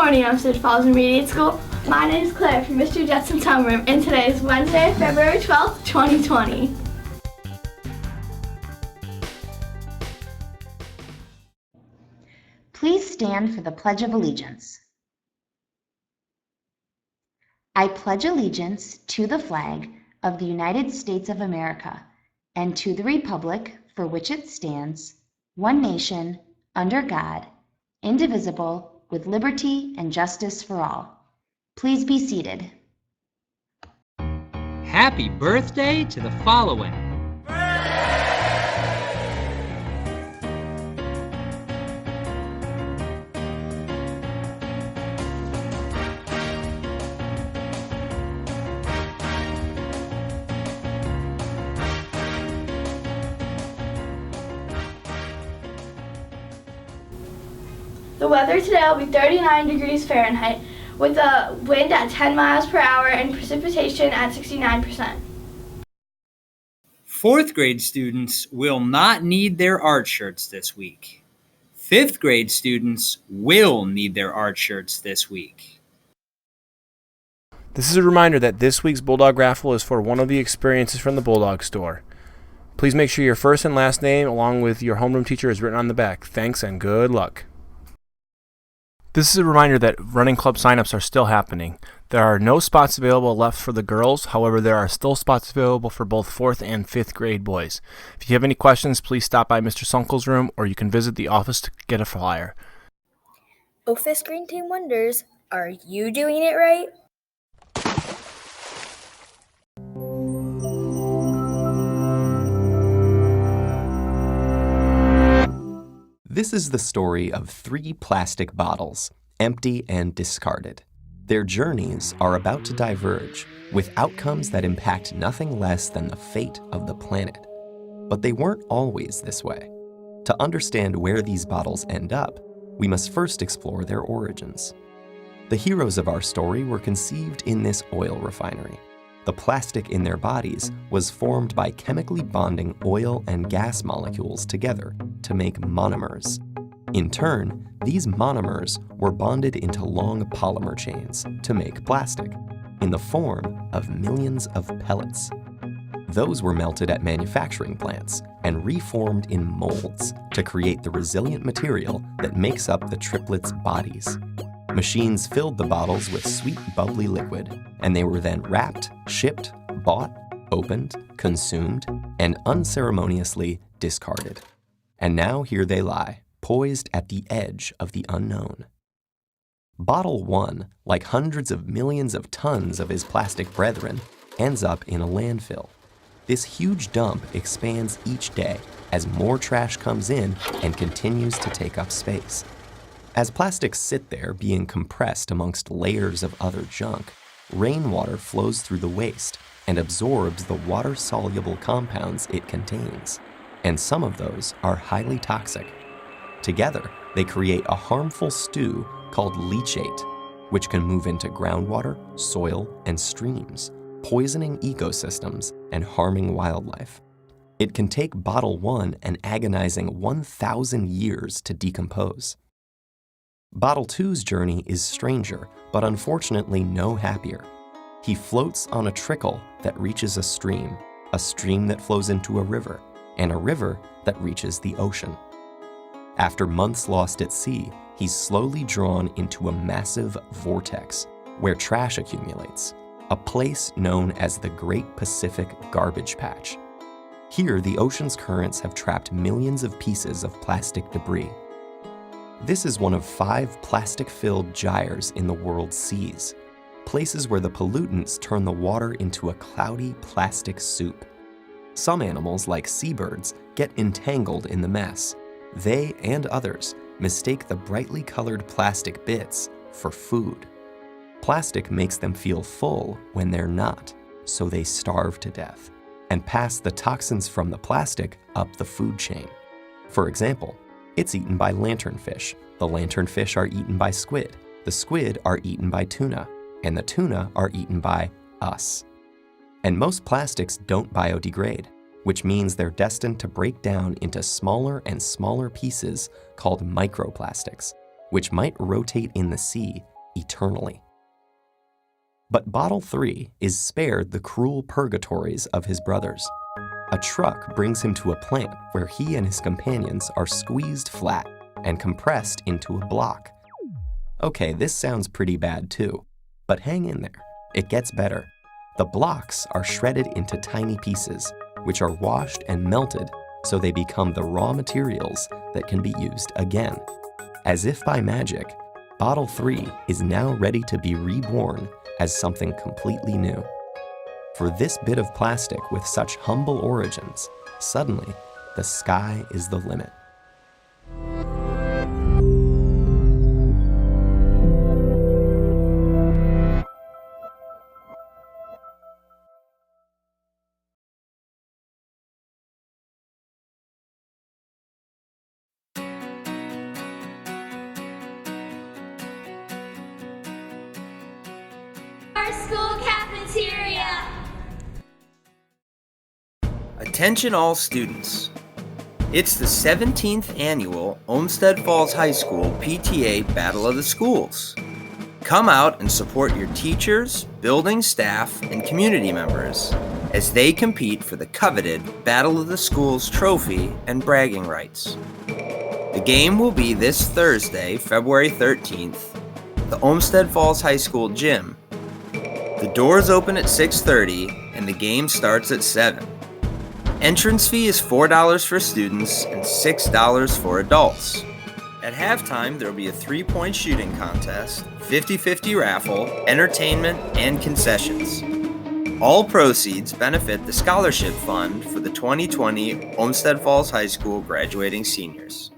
morning, Olmsted Falls Intermediate School. My name is Claire from Mr. Jetson's homeroom, and today is Wednesday, February 12th, 2020. Please stand for the Pledge of Allegiance. I pledge allegiance to the flag of the United States of America and to the republic for which it stands, one nation, under God, indivisible, with liberty and justice for all. Please be seated. Happy birthday to the following. The weather today will be 39 degrees Fahrenheit with a wind at 10 miles per hour and precipitation at 69%. Fourth grade students will not need their art shirts this week. Fifth grade students will need their art shirts this week. This is a reminder that this week's Bulldog Raffle is for one of the experiences from the Bulldog store. Please make sure your first and last name along with your homeroom teacher is written on the back. Thanks and good luck. This is a reminder that running club signups are still happening. There are no spots available left for the girls. However, there are still spots available for both 4th and 5th grade boys. If you have any questions, please stop by Mr. Sunkel's room or you can visit the office to get a flyer. Office Green Team Wonders, are you doing it right? This is the story of 3 plastic bottles, empty and discarded. Their journeys are about to diverge, with outcomes that impact nothing less than the fate of the planet. But they weren't always this way. To understand where these bottles end up, we must first explore their origins. The heroes of our story were conceived in this oil refinery. The plastic in their bodies was formed by chemically bonding oil and gas molecules together to make monomers. In turn, these monomers were bonded into long polymer chains to make plastic, in the form of millions of pellets. Those were melted at manufacturing plants and reformed in molds to create the resilient material that makes up the triplets' bodies. Machines filled the bottles with sweet, bubbly liquid, and they were then wrapped, shipped, bought, opened, consumed, and unceremoniously discarded. And now here they lie, poised at the edge of the unknown. Bottle 1, like hundreds of millions of tons of his plastic brethren, ends up in a landfill. This huge dump expands each day as more trash comes in and continues to take up space. As plastics sit there being compressed amongst layers of other junk, rainwater flows through the waste and absorbs the water-soluble compounds it contains. And some of those are highly toxic. Together, they create a harmful stew called leachate, which can move into groundwater, soil, and streams, poisoning ecosystems and harming wildlife. It can take bottle 1 an agonizing 1,000 years to decompose. Bottle 2's journey is stranger, but unfortunately no happier. He floats on a trickle that reaches a stream that flows into a river, and a river that reaches the ocean. After months lost at sea, he's slowly drawn into a massive vortex where trash accumulates, a place known as the Great Pacific Garbage Patch. Here, the ocean's currents have trapped millions of pieces of plastic debris. This is one of 5 plastic-filled gyres in the world's seas, places where the pollutants turn the water into a cloudy plastic soup. Some animals, like seabirds, get entangled in the mess. They and others mistake the brightly colored plastic bits for food. Plastic makes them feel full when they're not, so they starve to death and pass the toxins from the plastic up the food chain. For example, it's eaten by lanternfish. The lanternfish are eaten by squid. The squid are eaten by tuna. And the tuna are eaten by us. And most plastics don't biodegrade, which means they're destined to break down into smaller and smaller pieces called microplastics, which might rotate in the sea eternally. But Bottle 3 is spared the cruel purgatories of his brothers. A truck brings him to a plant where he and his companions are squeezed flat and compressed into a block. Okay, this sounds pretty bad too, but hang in there. It gets better. The blocks are shredded into tiny pieces, which are washed and melted so they become the raw materials that can be used again. As if by magic, Bottle 3 is now ready to be reborn as something completely new. For this bit of plastic with such humble origins, suddenly, the sky is the limit. Our school cafeteria. Attention all students. It's the 17th annual Olmsted Falls High School PTA Battle of the Schools. Come out and support your teachers, building staff, and community members as they compete for the coveted Battle of the Schools trophy and bragging rights. The game will be this Thursday, February 13th, at the Olmsted Falls High School gym. The doors open at 6:30 and the game starts at 7. Entrance fee is $4 for students and $6 for adults. At halftime, there will be a 3-point shooting contest, 50-50 raffle, entertainment, and concessions. All proceeds benefit the scholarship fund for the 2020 Olmsted Falls High School graduating seniors.